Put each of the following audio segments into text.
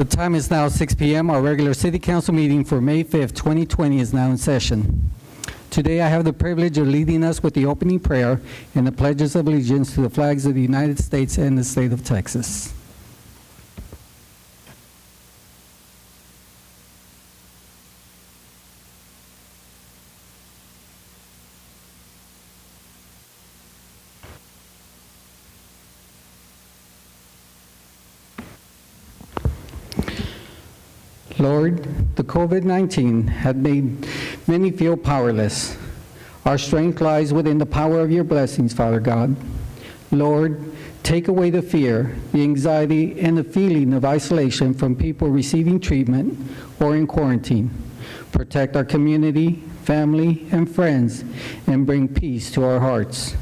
The time is now 6 p.m. Our regular City Council meeting for May 5th, 2020 is now in session. Today I have the privilege of leading us with the opening prayer and the pledges of allegiance to the flags of the United States and the state of Texas. Lord, the COVID-19 had made many feel powerless. Our strength lies within the power of your blessings, Father God. Lord, take away the fear, the anxiety, and the feeling of isolation from people receiving treatment or in quarantine. Protect our community, family, and friends, and bring peace to our hearts.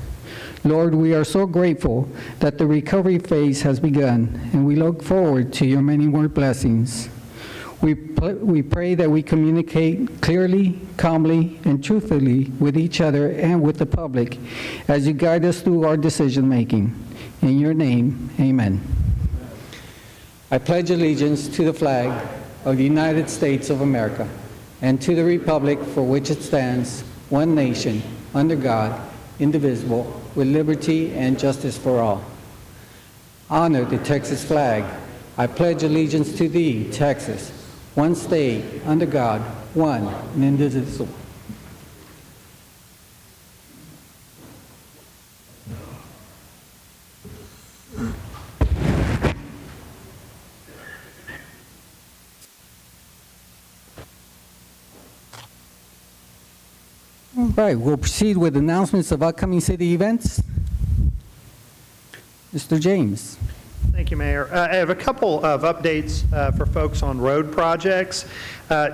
Lord, we are so grateful that the recovery phase has begun, and we look forward to your many more blessings. We pray that we communicate clearly, calmly, and truthfully with each other and with the public as you guide us through our decision-making. In your name, amen. I pledge allegiance to the flag of the United States of America and to the republic for which it stands, one nation, under God, indivisible, with liberty and justice for all. Honor the Texas flag. I pledge allegiance to thee, Texas, one state, under God, one and indivisible. All right, we'll proceed with announcements of upcoming city events. Mr. James. Thank you, Mayor. I have a couple of updates for folks on road projects.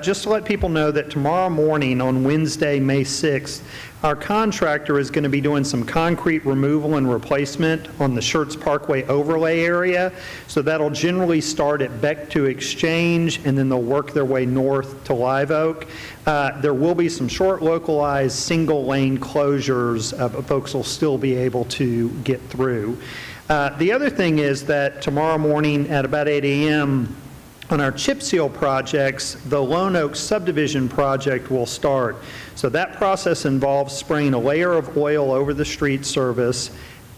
Just to let people know that tomorrow morning on Wednesday, May 6th, our contractor is going to be doing some concrete removal and replacement on the Schertz Parkway overlay area. So that'll generally start at Beck to Exchange, and then they'll work their way north to Live Oak. There will be some short localized single lane closures, but folks will still be able to get through. The other thing is that tomorrow morning at about 8 a.m. on our chip seal projects, the Lone Oak subdivision project will start. So that process involves spraying a layer of oil over the street surface.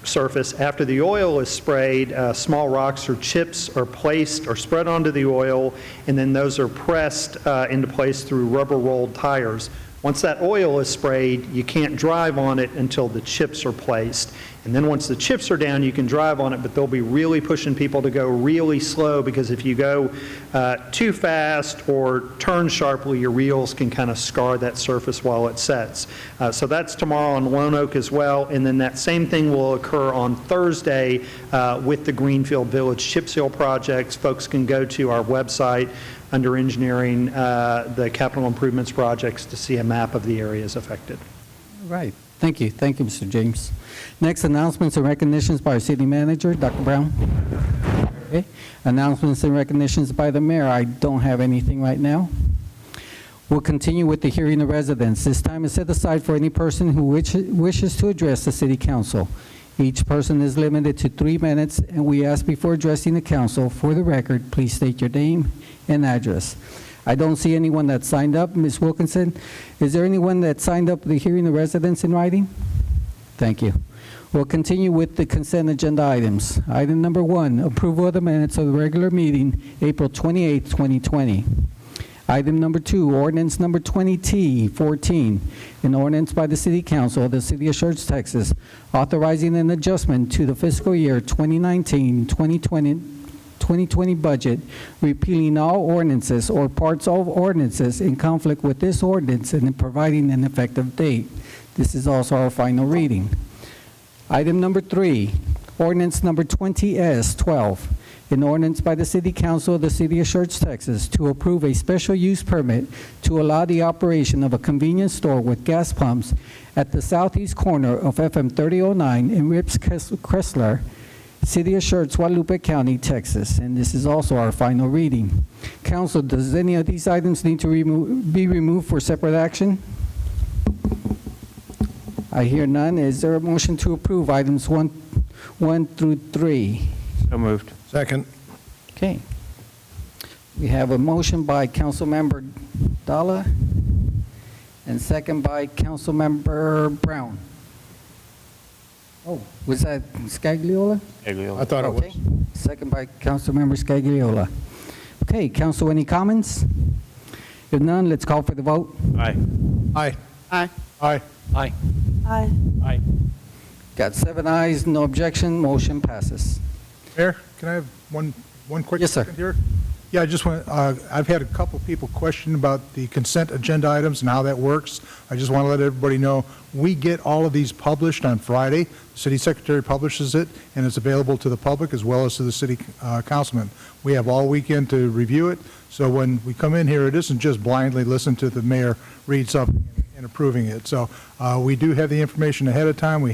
After the oil is sprayed, small rocks or chips are placed or spread onto the oil, and then those are pressed into place through rubber rolled tires. Once that oil is sprayed, you can't drive on it until the chips are placed. And then once the chips are down, you can drive on it, but they'll be really pushing people to go really slow, because if you go too fast or turn sharply, your wheels can kind of scar that surface while it sets. So that's tomorrow on Lone Oak as well. And then that same thing will occur on Thursday with the Greenfield Village chip seal projects. Folks can go to our website under engineering, the capital improvements projects, to see a map of the areas affected. Right. Thank you. Thank you, Mr. James. Next, announcements and recognitions by our city manager, Dr. Brown. Okay. Announcements and recognitions by the mayor. I don't have anything right now. We'll continue with the hearing of residents. This time is set aside for any person who wishes to address the city council. Each person is limited to 3 minutes, and we ask before addressing the council, for the record, please state your name and address. I don't see anyone that signed up. Ms. Wilkinson, is there anyone that signed up the hearing of residents in writing? Thank you. We'll continue with the consent agenda items. Item number 1, approval of the minutes of the regular meeting, April 28, 2020. Item number 2, ordinance number 20T14, an ordinance by the City Council of the City of Schertz, Texas, authorizing an adjustment to the fiscal year 2019-2020 budget, repealing all ordinances or parts of ordinances in conflict with this ordinance and providing an effective date. This is also our final reading. Item number 3, ordinance number 20S12, an ordinance by the City Council of the City of Schertz, Texas, to approve a special use permit to allow the operation of a convenience store with gas pumps at the southeast corner of FM 3009 in Rips Cressler, City of Schertz, Guadalupe County, Texas. And this is also our final reading. Council, does any of these items need to be removed for separate action? I hear none. Is there a motion to approve items 1 through 3? So moved. Second. Okay. We have a motion by Councilmember Dalla and second by Councilmember Brown. Oh, was that Scagliola? I thought it was. Okay. Second by Councilmember Scagliola. Okay, Council, any comments? If none, let's call for the vote. Aye. Aye. Aye. Aye. Aye. Aye. Aye. Got 7 ayes, no objection, motion passes. Mayor, can I have one quick Yes, sir. second here? Yeah, I just want, I've had a couple people question about the consent agenda items and how that works. I just want to let everybody know, we get all of these published on Friday. The city secretary publishes it, and it's available to the public as well as to the city councilman. We have all weekend to review it, so when we come in here, it isn't just blindly listen to the mayor read something and approving it. So we do have the information ahead of time.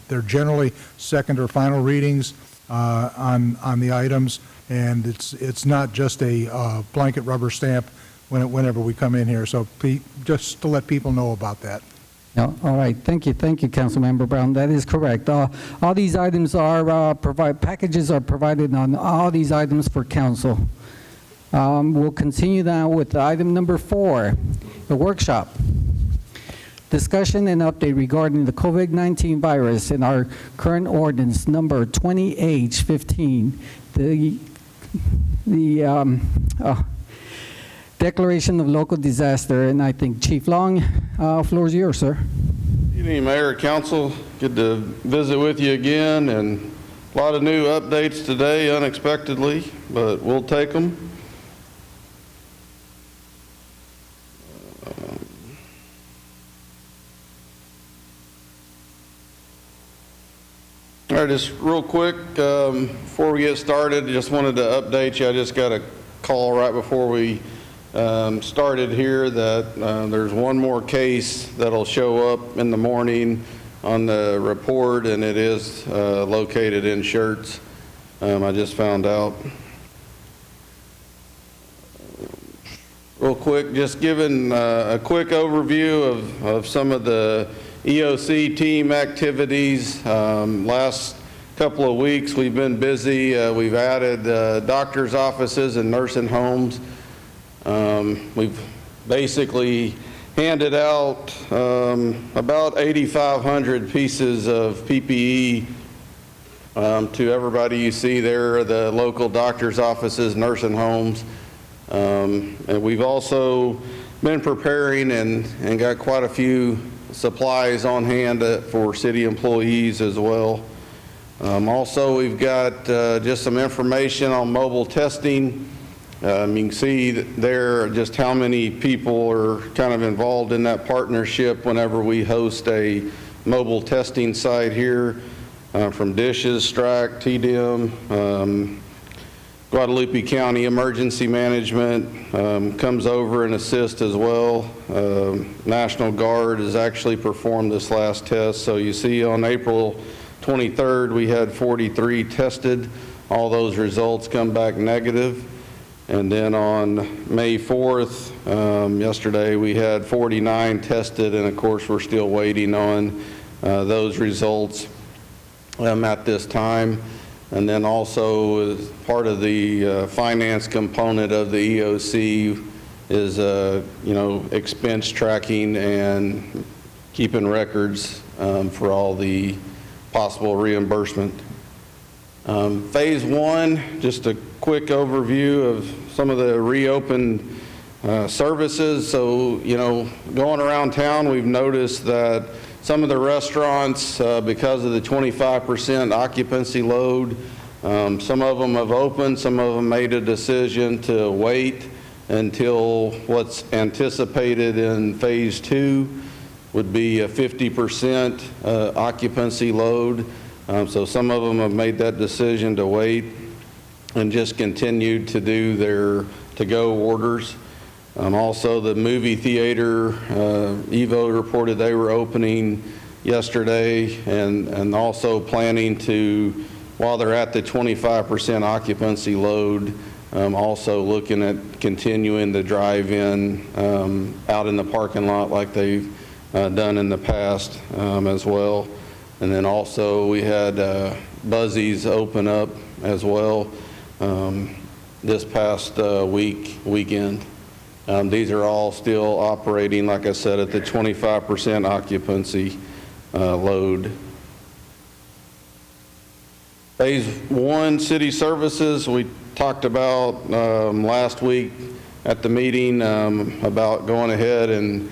They're generally second or final readings on the items, and it's not just a blanket rubber stamp whenever we come in here. So just to let people know about that. No, all right, thank you, Councilmember Brown. That is correct. All these items are packages are provided on all these items for council. We'll continue now with item number 4, the workshop. Discussion and update regarding the COVID-19 virus in our current ordinance number 20H15, the declaration of local disaster. And I think Chief Long, floor is yours, sir. Good evening, Mayor, Council. Good to visit with you again, and a lot of new updates today, unexpectedly, but we'll take them. All right, just real quick, before we get started, just wanted to update you. I just got a call right before we started here that there's one more case that'll show up in the morning on the report, and it is located in Schertz. I just found out. Real quick, just giving a quick overview of some of the EOC team activities. Last couple of weeks we've been busy. We've added doctor's offices and nursing homes. We've basically handed out about 8,500 pieces of PPE to everybody you see there, the local doctor's offices, nursing homes. And we've also been preparing and got quite a few supplies on hand for city employees as well. Also, we've got just some information on mobile testing. You can see there just how many people are kind of involved in that partnership whenever we host a mobile testing site here, from Dishes, Strack, TDM, Guadalupe County Emergency Management comes over and assists as well. National Guard has actually performed this last test. So you see on April 23rd, we had 43 tested. All those results come back negative. And then on May 4th, yesterday, we had 49 tested, and of course, we're still waiting on those results at this time. And then also, as part of the finance component of the EOC is, expense tracking and keeping records for all the possible reimbursement. Phase 1, just a quick overview of some of the reopened services. So, going around town, we've noticed that some of the restaurants, because of the 25% occupancy load, some of them have opened, some of them made a decision to wait until what's anticipated in phase 2 would be a 50% occupancy load. So some of them have made that decision to wait and just continued to do their to-go orders. Also, the movie theater, Evo reported they were opening yesterday, and also planning to, while they're at the 25% occupancy load, also looking at continuing the drive-in out in the parking lot like they've done in the past as well. And then also we had Buzzies open up as well. this past weekend. These are all still operating, like I said, at the 25% occupancy load. Phase 1 city services, we talked about last week at the meeting about going ahead and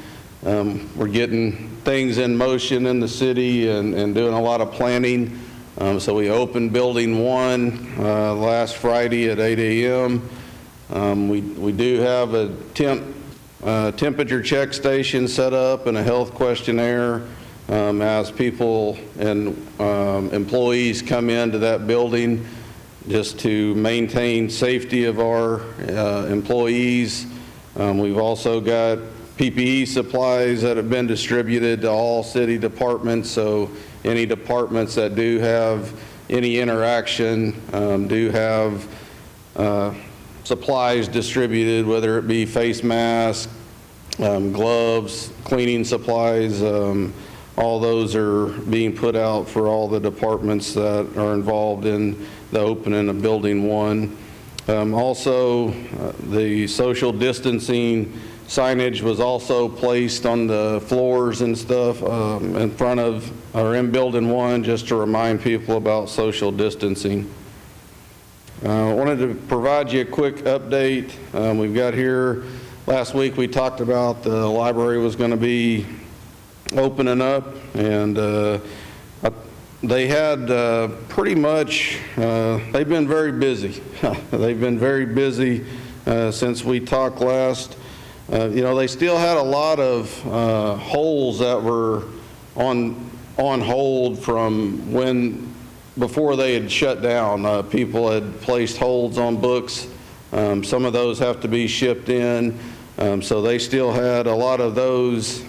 we're getting things in motion in the city and doing a lot of planning. So we opened Building 1 last Friday at 8 a.m. We do have a temperature check station set up and a health questionnaire as people and employees come into that building, just to maintain safety of our employees. We've also got PPE supplies that have been distributed to all city departments, so any departments that do have any interaction do have supplies distributed, whether it be face masks, gloves, cleaning supplies. All those are being put out for all the departments that are involved in the opening of Building 1. Also, the social distancing signage was also placed on the floors and stuff in front of, or in Building 1, just to remind people about social distancing. I wanted to provide you a quick update. We've got here, last week we talked about the library was going to be opening up, and they had pretty much, they've been very busy. They've been very busy since we talked last. You know, they still had a lot of holes that were on hold from before they had shut down. People had placed holds on books. Some of those have to be shipped in. So they still had a lot of those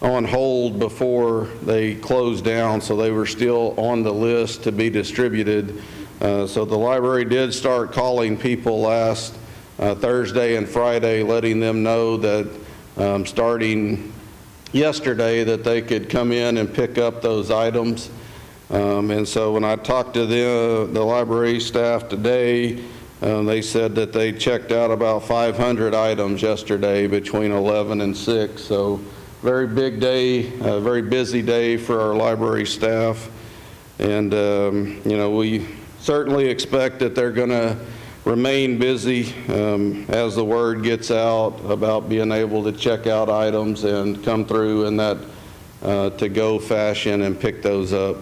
on hold before they closed down, so they were still on the list to be distributed. So the library did start calling people last Thursday and Friday, letting them know that starting yesterday that they could come in and pick up those items. And so when I talked to the library staff today, they said that they checked out about 500 items yesterday between 11 and 6. So very big day, a very busy day for our library staff. And, you know, we certainly expect that they're going to remain busy as the word gets out about being able to check out items and come through in that to-go fashion and pick those up.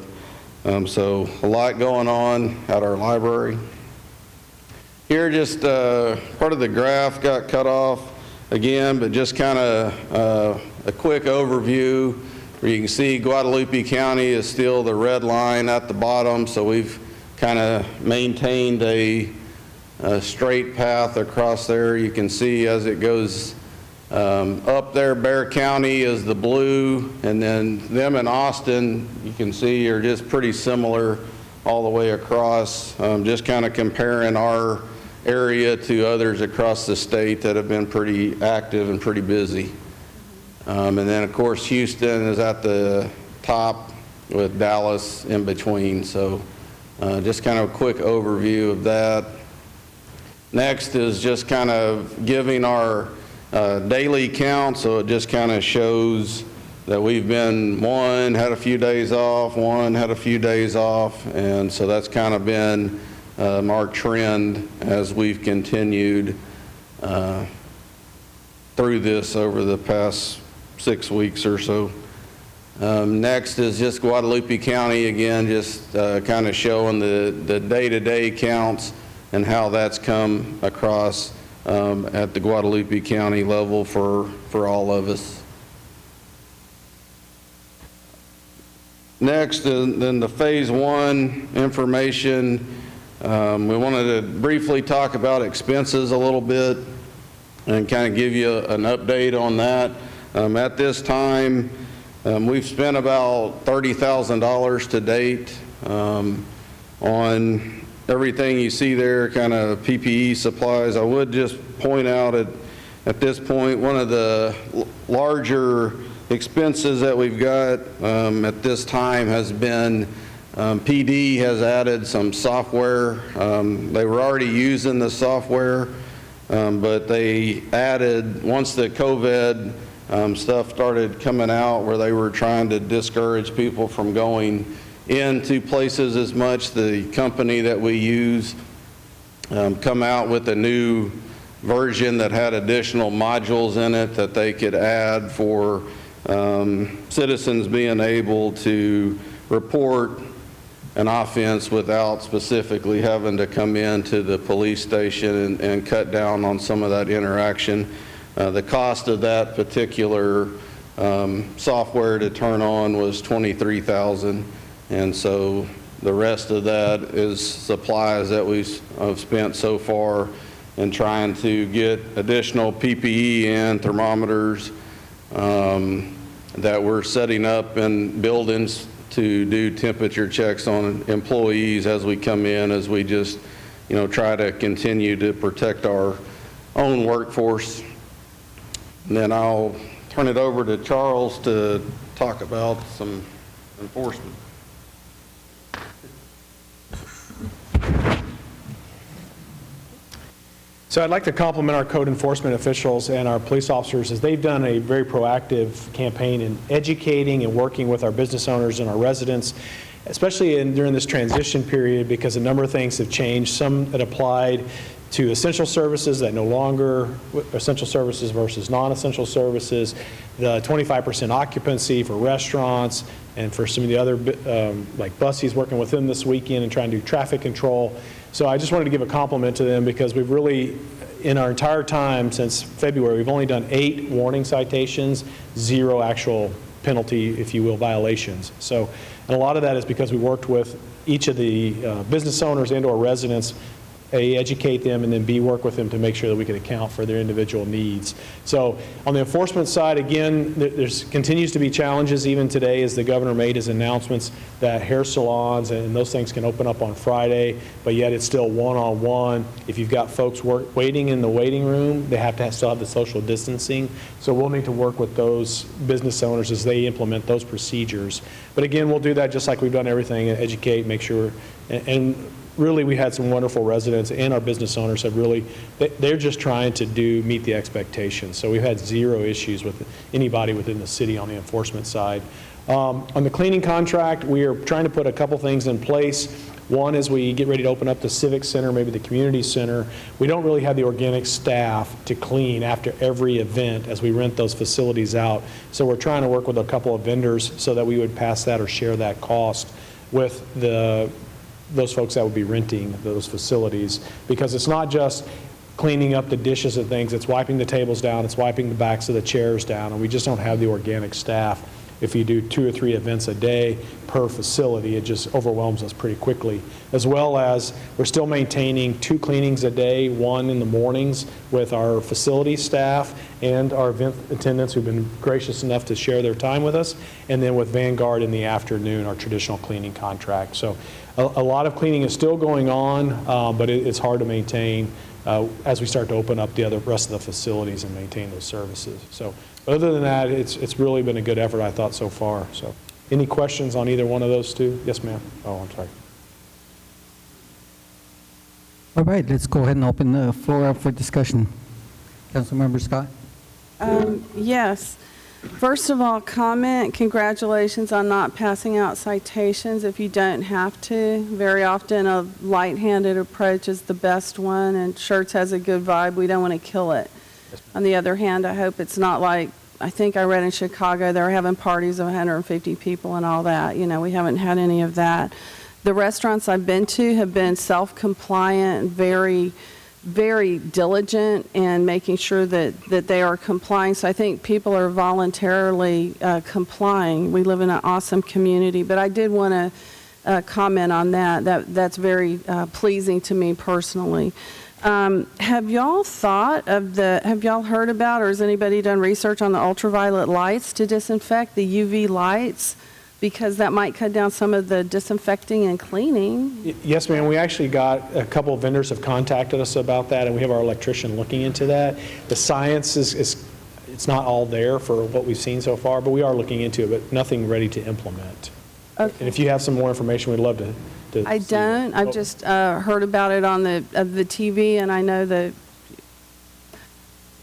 So a lot going on at our library. Here, just part of the graph got cut off again, but just kind of a quick overview where you can see Guadalupe County is still the red line at the bottom, so we've kind of maintained a straight path across there. You can see as it goes up there, Bexar County is the blue, and then them in Austin, you can see, are just pretty similar all the way across, just kind of comparing our area to others across the state that have been pretty active and pretty busy. And then, of course, Houston is at the top with Dallas in between. So just kind of a quick overview of that. Next is just kind of giving our daily count. So it just kind of shows that we've been, one had a few days off, one had a few days off. And so that's kind of been our trend as we've continued through this over the past 6 weeks or so. Next is just Guadalupe County, again, just kind of showing the day-to-day counts and how that's come across at the Guadalupe County level for all of us. Next, then the Phase 1 information. We wanted to briefly talk about expenses a little bit and kind of give you an update on that. At this time, we've spent about $30,000 to date on everything you see there, kind of PPE supplies. I would just point out at this point, one of the larger expenses that we've got at this time has been PD has added some software. They were already using the software, but they added, once the COVID stuff started coming out where they were trying to discourage people from going into places as much, the company that we use come out with a new version that had additional modules in it that they could add for citizens being able to report an offense without specifically having to come into the police station and cut down on some of that interaction. The cost of that particular software to turn on was $23,000, and so the rest of that is supplies that we've spent so far in trying to get additional PPE in, thermometers that we're setting up in buildings to do temperature checks on employees as we come in, as we just, try to continue to protect our own workforce. And then I'll turn it over to Charles to talk about some enforcement. So I'd like to compliment our code enforcement officials and our police officers, as they've done a very proactive campaign in educating and working with our business owners and our residents, especially during this transition period, because a number of things have changed. Some that applied to essential services that no longer essential services versus non-essential services, the 25% occupancy for restaurants, and for some of the other like buses working with them this weekend and trying to do traffic control. So I just wanted to give a compliment to them, because we've really, in our entire time since February, we've only done 8 warning citations, 0 actual penalty, if you will, violations. So, and a lot of that is because we worked with each of the business owners and or residents, A, educate them, and then B, work with them to make sure that we can account for their individual needs. So on the enforcement side, again, there's continues to be challenges even today, as the governor made his announcements that hair salons and those things can open up on Friday, but yet it's still one-on-one. If you've got folks waiting in the waiting room, they have to still have the social distancing. So we'll need to work with those business owners as they implement those procedures. But again, we'll do that just like we've done everything, educate, make sure, and really, we had some wonderful residents, and our business owners have really, they're just trying to meet the expectations. So we've had 0 issues with anybody within the city on the enforcement side. On the cleaning contract, we are trying to put a couple things in place. One is we get ready to open up the Civic Center, maybe the Community Center. We don't really have the organic staff to clean after every event as we rent those facilities out. So we're trying to work with a couple of vendors so that we would pass that or share that cost with those folks that would be renting those facilities, because it's not just cleaning up the dishes and things, it's wiping the tables down, it's wiping the backs of the chairs down, and we just don't have the organic staff. If you do 2 or 3 events a day per facility, it just overwhelms us pretty quickly. As well as we're still maintaining 2 cleanings a day, 1 in the mornings with our facility staff and our event attendants who've been gracious enough to share their time with us, and then with Vanguard in the afternoon, our traditional cleaning contract. So a lot of cleaning is still going on, but it's hard to maintain as we start to open up the rest of the facilities and maintain those services. So other than that, it's really been a good effort, I thought, so far. So any questions on either one of those two? Yes, ma'am. Oh, I'm sorry. All right, let's go ahead and open the floor up for discussion. Councilmember Scott? Yes. First of all, congratulations on not passing out citations if you don't have to. Very often a light-handed approach is the best one, and Schertz has a good vibe. We don't want to kill it. On the other hand, I hope it's not like, I think I read in Chicago, they were having parties of 150 people and all that. We haven't had any of that. The restaurants I've been to have been self-compliant, very diligent in making sure that they are complying. So I think people are voluntarily complying. We live in an awesome community, but I did want to comment on that. That's very pleasing to me personally. Have y'all heard about, or has anybody done research on the ultraviolet lights to disinfect, the UV lights? Because that might cut down some of the disinfecting and cleaning. Yes, ma'am. We actually got a couple of vendors have contacted us about that, and we have our electrician looking into that. The science it's not all there for what we've seen so far, but we are looking into it, but nothing ready to implement. Okay. And if you have some more information, we'd love to I see don't. it. I've just heard about it on the TV, and I know that,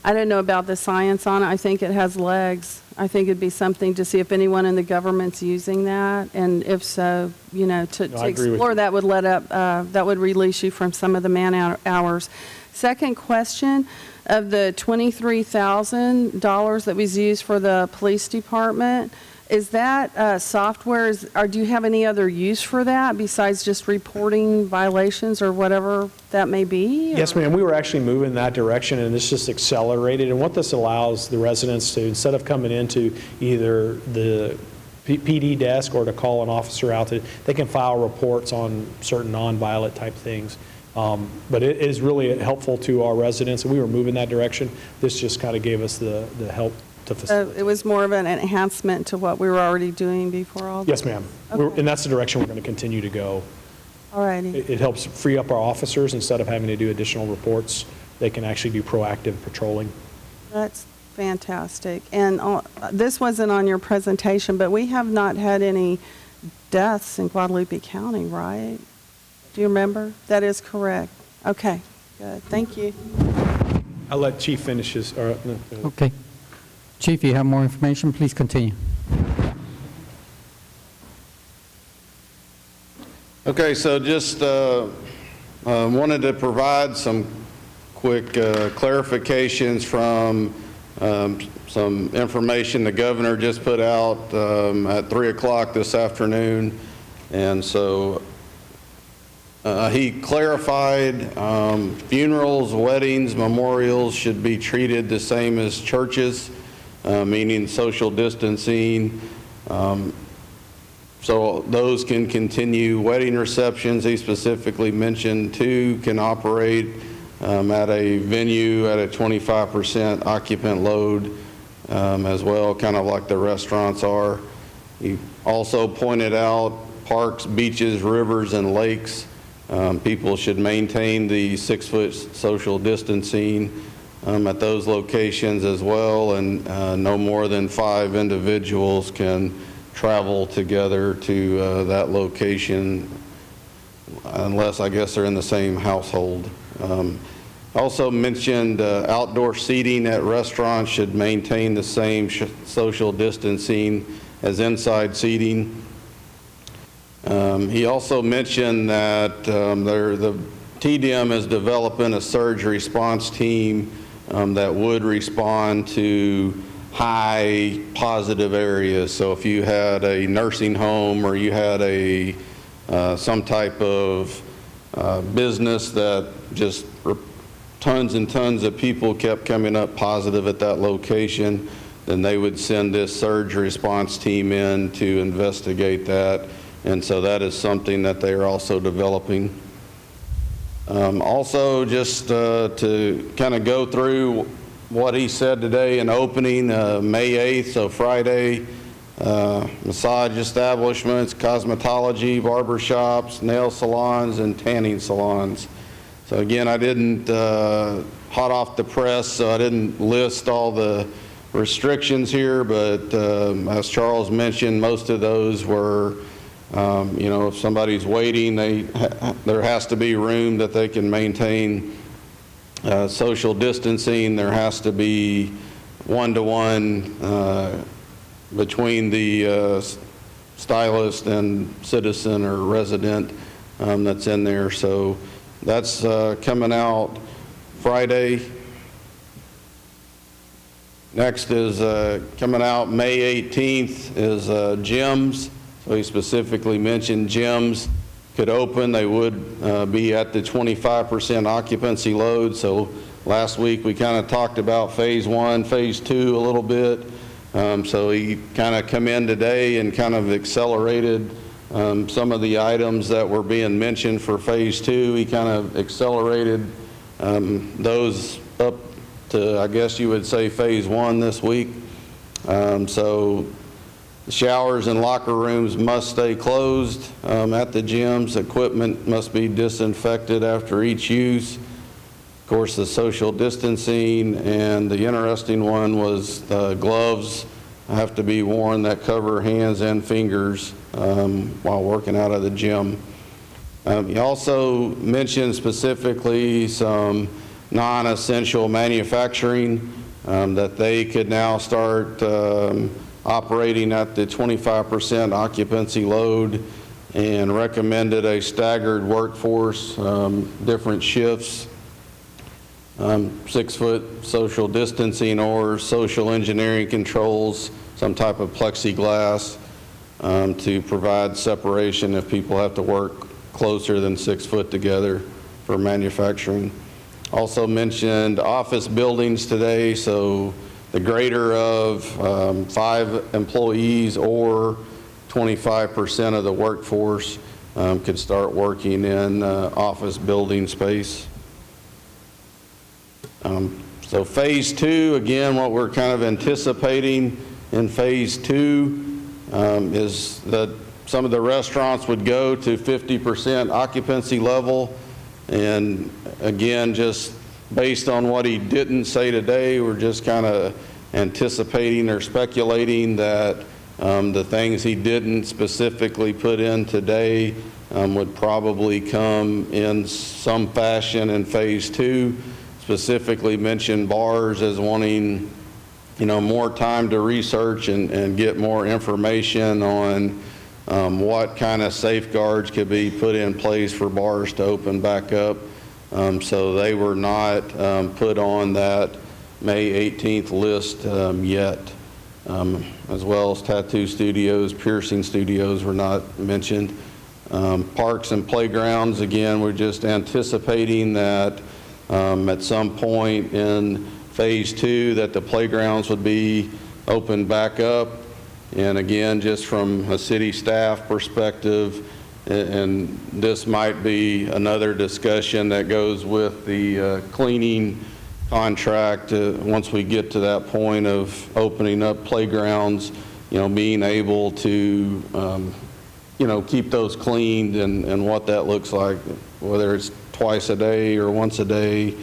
I don't know about the science on it. I think it has legs. I think it'd be something to see if anyone in the government's using that, and if so, you know, to I agree with explore you. that would that would release you from some of the man hours. Second question, of the $23,000 that was used for the police department, is that software, or do you have any other use for that besides just reporting violations or whatever that may be? Yes, ma'am. We were actually moving in that direction, and this just accelerated. And what this allows the residents to, instead of coming into either the PD desk or to call an officer out, they can file reports on certain non-violent type things. But it is really helpful to our residents, and we were moving that direction. This just kind of gave us the help to facilitate. It was more of an enhancement to what we were already doing before all this? Yes, ma'am. Okay. And that's the direction we're going to continue to go. All righty. It helps free up our officers. Instead of having to do additional reports, they can actually do proactive patrolling. That's fantastic. And this wasn't on your presentation, but we have not had any deaths in Guadalupe County, right? Do you remember? That is correct. Okay, good. Thank you. I'll let Chief finish his. Okay. Chief, you have more information? Please continue. Okay, so just wanted to provide some quick clarifications from some information the governor just put out at 3 o'clock this afternoon. And so he clarified funerals, weddings, memorials should be treated the same as churches, meaning social distancing. So those can continue. Wedding receptions, he specifically mentioned, too, can operate at a venue at a 25% occupant load as well, kind of like the restaurants are. He also pointed out parks, beaches, rivers, and lakes. People should maintain the 6-foot social distancing at those locations as well, and no more than 5 individuals can travel together to that location unless, I guess, they're in the same household. Also mentioned outdoor seating at restaurants should maintain the same social distancing as inside seating. He also mentioned that the TDM is developing a surge response team that would respond to high positive areas. So if you had a nursing home or you had some type of business that just tons and tons of people kept coming up positive at that location, then they would send this surge response team in to investigate that. And so that is something that they are also developing. Also, just to kind of go through what he said today in opening, May 8th, so Friday, massage establishments, cosmetology, barber shops, nail salons, and tanning salons. So again, I didn't, hot off the press, so I didn't list all the restrictions here, but as Charles mentioned, most of those were, you know, if somebody's waiting, there has to be room that they can maintain social distancing. There has to be one-to-one between the stylist and citizen or resident that's in there. So that's coming out Friday. Next is coming out May 18th is gyms. So he specifically mentioned gyms could open. They would be at the 25% occupancy load. So last week we kind of talked about phase 1, phase 2 a little bit. So he kind of come in today and kind of accelerated some of the items that were being mentioned for phase 2. He kind of accelerated those up to, I guess you would say, phase 1 this week. So the showers and locker rooms must stay closed at the gyms. Equipment must be disinfected after each use. Of course, the social distancing, and the interesting one was gloves have to be worn that cover hands and fingers while working out of the gym. He also mentioned specifically some non-essential manufacturing, that they could now start operating at the 25% occupancy load, and recommended a staggered workforce, different shifts, 6-foot social distancing or social engineering controls, some type of plexiglass to provide separation if people have to work closer than 6 foot together for manufacturing. Also mentioned office buildings today, so the greater of 5 employees or 25% of the workforce could start working in office building space. So phase 2, again, what we're kind of anticipating in phase 2 is that some of the restaurants would go to 50% occupancy level. And again, just based on what he didn't say today, we're just kind of anticipating or speculating that the things he didn't specifically put in today would probably come in some fashion in phase 2. Specifically mentioned bars as wanting, more time to research and get more information on what kind of safeguards could be put in place for bars to open back up. So they were not put on that May 18th list yet, as well as tattoo studios, piercing studios were not mentioned. Parks and playgrounds, again, we're just anticipating that at some point in phase 2 that the playgrounds would be opened back up. And again, just from a city staff perspective, and this might be another discussion that goes with the cleaning contract once we get to that point of opening up playgrounds, being able to, keep those cleaned and what that looks like, whether it's twice a day or once a day,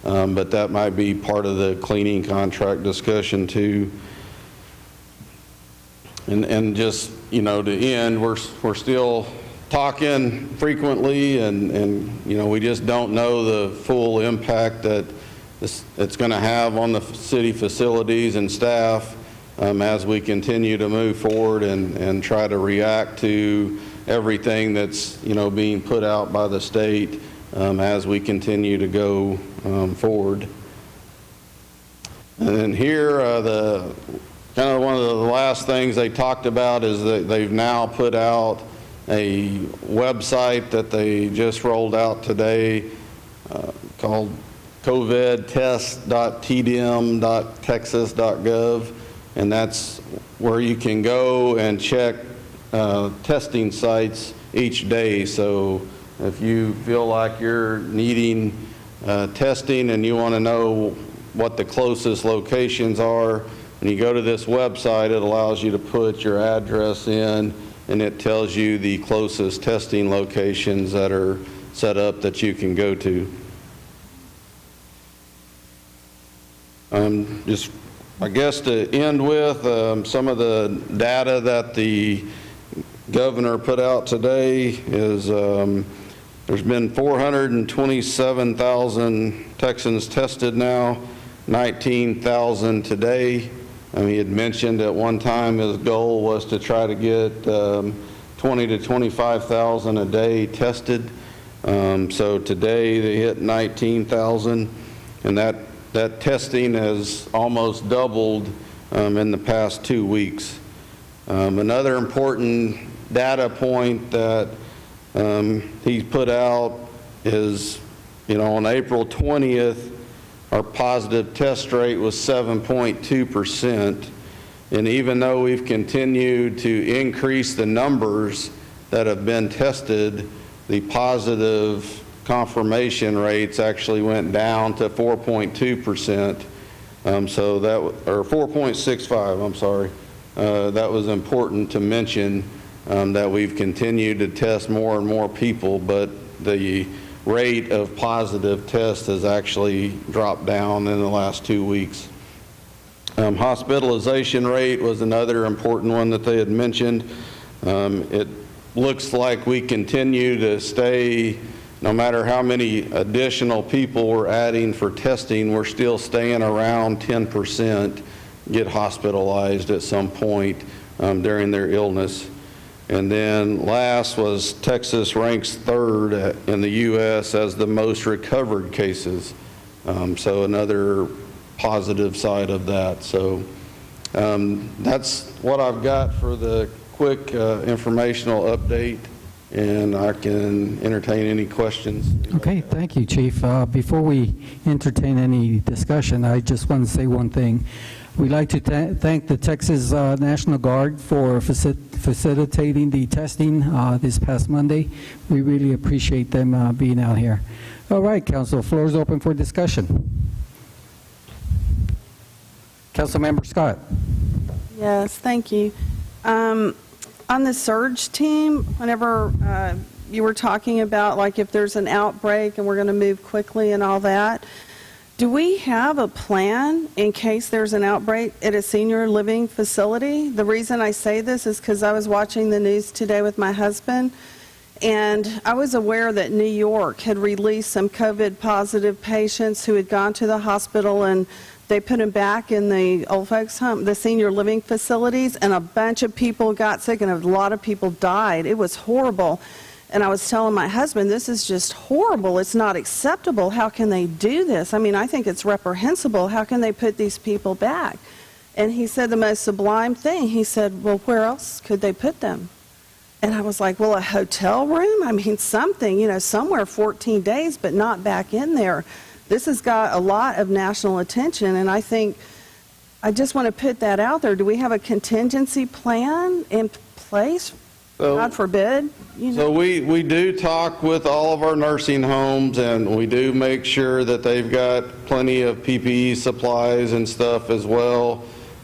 but that might be part of the cleaning contract discussion too. And just, to end, we're still talking frequently, and we just don't know the full impact that it's going to have on the city facilities and staff as we continue to move forward and try to react to everything that's, being put out by the state as we continue to go forward. And then here, kind of one of the last things they talked about is that they've now put out a website that they just rolled out today called covidtest.tdm.texas.gov, and that's where you can go and check testing sites each day. So if you feel like you're needing testing and you want to know what the closest locations are, when you go to this website, it allows you to put your address in, and it tells you the closest testing locations that are set up that you can go to. Just, I guess, to end with some of the data that the governor put out today is there's been 427,000 Texans tested now, 19,000 today. He had mentioned at one time his goal was to try to get 20 to 25,000 a day tested. So today they hit 19,000, and that testing has almost doubled in the past 2 weeks. Another important data point that he's put out is, on April 20th, our positive test rate was 7.2%. And even though we've continued to increase the numbers that have been tested, the positive confirmation rates actually went down to 4.2%. So that, or 4.65, I'm sorry. That was important to mention, that we've continued to test more and more people, but the rate of positive tests has actually dropped down in the last 2 weeks. Hospitalization rate was another important one that they had mentioned. It looks like we continue to stay, no matter how many additional people we're adding for testing, we're still staying around 10% get hospitalized at some point during their illness. And then last was Texas ranks third in the U.S. as the most recovered cases. So another positive side of that. So that's what I've got for the quick informational update, and I can entertain any questions. Okay, thank you, Chief. Before we entertain any discussion, I just want to say one thing. We'd like to thank the Texas National Guard for facilitating the testing this past Monday. We really appreciate them being out here. All right, Council, floor is open for discussion. Councilmember Scott. Yes, thank you. On the surge team, whenever you were talking about, like, if there's an outbreak and we're going to move quickly and all that, do we have a plan in case there's an outbreak at a senior living facility? The reason I say this is because I was watching the news today with my husband, and I was aware that New York had released some COVID-positive patients who had gone to the hospital, and they put them back in the old folks' home, the senior living facilities, and a bunch of people got sick, and a lot of people died. It was horrible. And I was telling my husband, this is just horrible. It's not acceptable. How can they do this? I mean, I think it's reprehensible. How can they put these people back? And he said the most sublime thing. He said, well, where else could they put them? And I was like, well, a hotel room? I mean, something, you know, somewhere 14 days, but not back in there. This has got a lot of national attention, and I think I just want to put that out there. Do we have a contingency plan in place? God forbid. You know. So we do talk with all of our nursing homes, and we do make sure that they've got plenty of PPE supplies and stuff as well.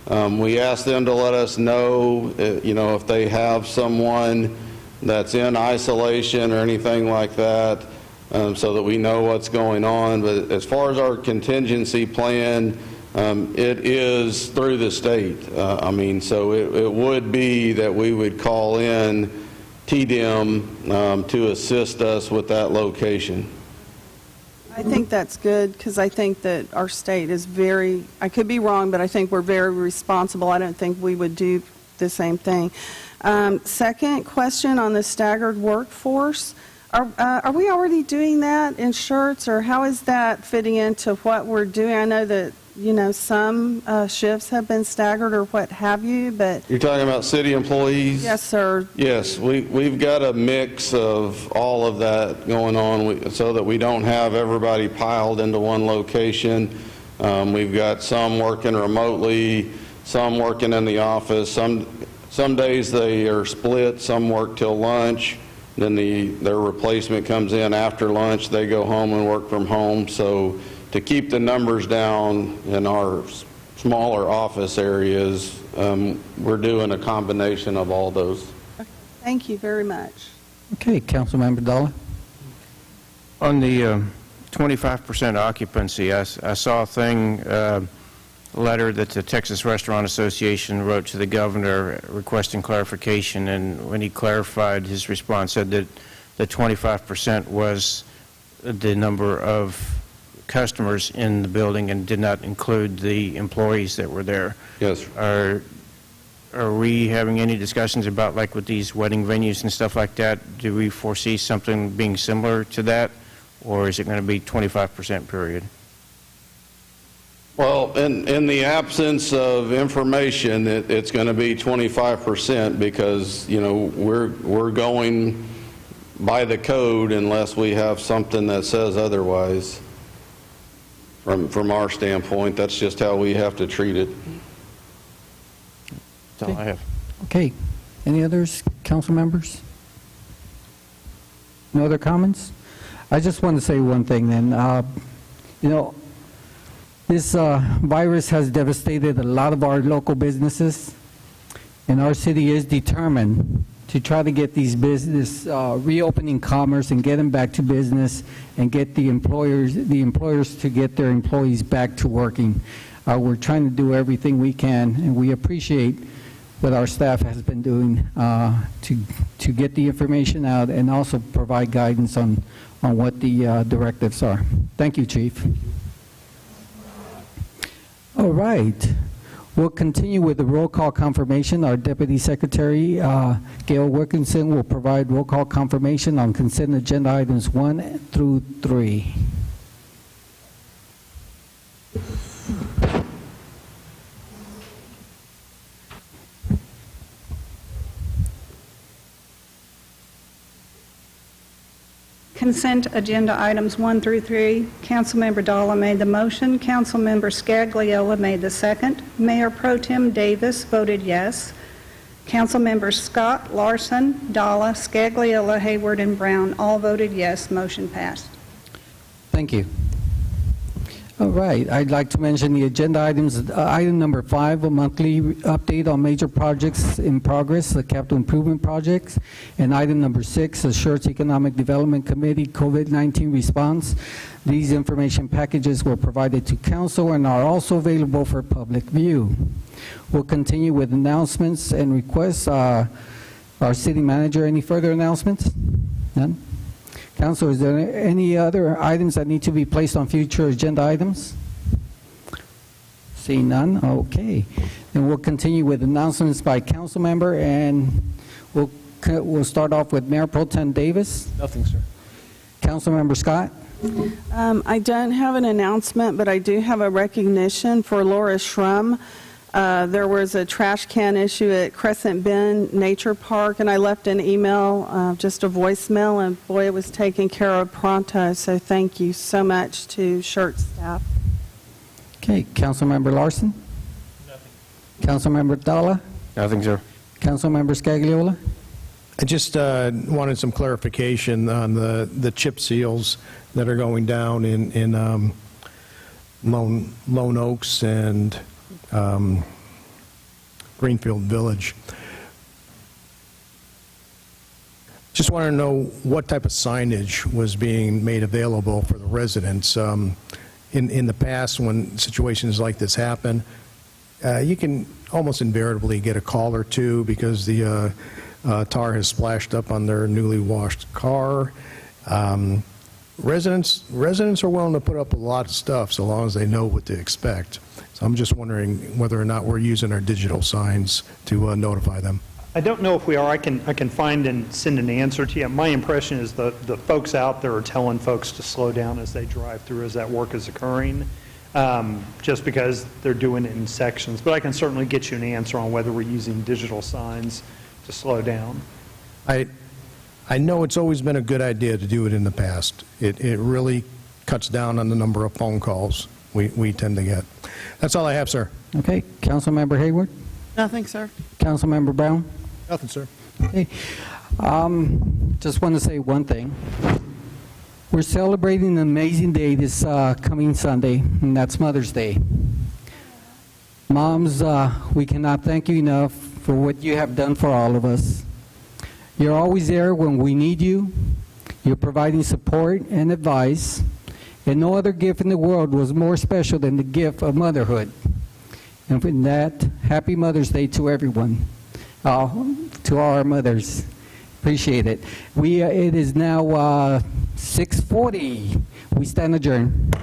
We ask them to let us know, you know, if they have someone that's in isolation or anything like that, so that we know what's going on. But as far as our contingency plan, it is through the state. I mean, so it would be that we would call in TDM to assist us with that location. I think that's good, because I think that our state is very, I could be wrong, but I think we're very responsible. I don't think we would do the same thing. Second question on the staggered workforce. Are we already doing that in shirts, or how is that fitting into what we're doing? I know that, you know, some shifts have been staggered or what have you, but... You're talking about city employees? Yes, sir. Yes, we've got a mix of all of that going on so that we don't have everybody piled into one location. We've got some working remotely, some working in the office. Some days they are split, some work till lunch. Then their replacement comes in after lunch. They go home and work from home. So to keep the numbers down in our smaller office areas, we're doing a combination of all those. Okay. Thank you very much. Okay, Councilmember Dollar. On the 25% occupancy, I saw a thing, letter that the Texas Restaurant Association wrote to the governor requesting clarification, and when he clarified, his response said that the 25% was the number of customers in the building and did not include the employees that were there. Yes. Are we having any discussions about, like, with these wedding venues and stuff like that, do we foresee something being similar to that, or is it going to be 25% period? Well, in the absence of information, it's going to be 25% because, you know, we're going by the code unless we have something that says otherwise. From our standpoint, that's just how we have to treat it. That's all I have. Okay. Any others, council members? No other comments? I just want to say one thing then. You know, this virus has devastated a lot of our local businesses, and our city is determined to try to get these business reopening commerce and get them back to business and get the employers to get their employees back to working. We're trying to do everything we can, and we appreciate what our staff has been doing to get the information out and also provide guidance on what the directives are. Thank you, Chief. All right. We'll continue with the roll call confirmation. Our Deputy Secretary, Gail Wilkinson, will provide roll call confirmation on consent agenda items 1 through 3. Consent agenda items 1 through 3. Councilmember Dalla made the motion. Councilmember Scagliola made the second. Mayor Pro Tem Davis voted yes. Councilmembers Scott, Larson, Dalla, Scagliola, Hayward, and Brown all voted yes. Motion passed. Thank you. All right, I'd like to mention the agenda items. Item number 5, a monthly update on major projects in progress, the capital improvement projects. And item number 6, the Shorts Economic Development Committee COVID-19 response. These information packages were provided to council and are also available for public view. We'll continue with announcements and requests. Our city manager, any further announcements? None? Council, is there any other items that need to be placed on future agenda items? Seeing none, okay. Then we'll continue with announcements by council member, and we'll start off with Mayor Pro Tem Davis. Nothing, sir. Council member Scott. I don't have an announcement, but I do have a recognition for Laura Shrum. There was a trash can issue at Crescent Bend Nature Park, and I left an email, just a voicemail, and boy, it was taken care of pronto, so thank you so much to Shirt staff. Okay, Councilmember Larson? Nothing. Councilmember Dalla? Nothing, sir. Councilmember Scagliola? I just wanted some clarification on the chip seals that are going down in Lone Oaks and Greenfield Village. Just want to know what type of signage was being made available for the residents. In the past, when situations like this happen, you can almost invariably get a call or two because the tar has splashed up on their newly washed car. Residents are willing to put up a lot of stuff so long as they know what to expect. So I'm just wondering whether or not we're using our digital signs to notify them. I don't know if we are. I can find and send an answer to you. My impression is the folks out there are telling folks to slow down as they drive through as that work is occurring, just because they're doing it in sections. But I can certainly get you an answer on whether we're using digital signs to slow down. I know it's always been a good idea to do it in the past. It really cuts down on the number of phone calls we tend to get. That's all I have, sir. Okay, Councilmember Hayward? Nothing, sir. Councilmember Brown? Nothing, sir. Okay. Just want to say one thing. We're celebrating an amazing day this coming Sunday, and that's Mother's Day. Moms, we cannot thank you enough for what you have done for all of us. You're always there when we need you. You're providing support and advice, and no other gift in the world was more special than the gift of motherhood. And for that, happy Mother's Day to everyone, to all our mothers. Appreciate it. It is now 6:40. We stand adjourned.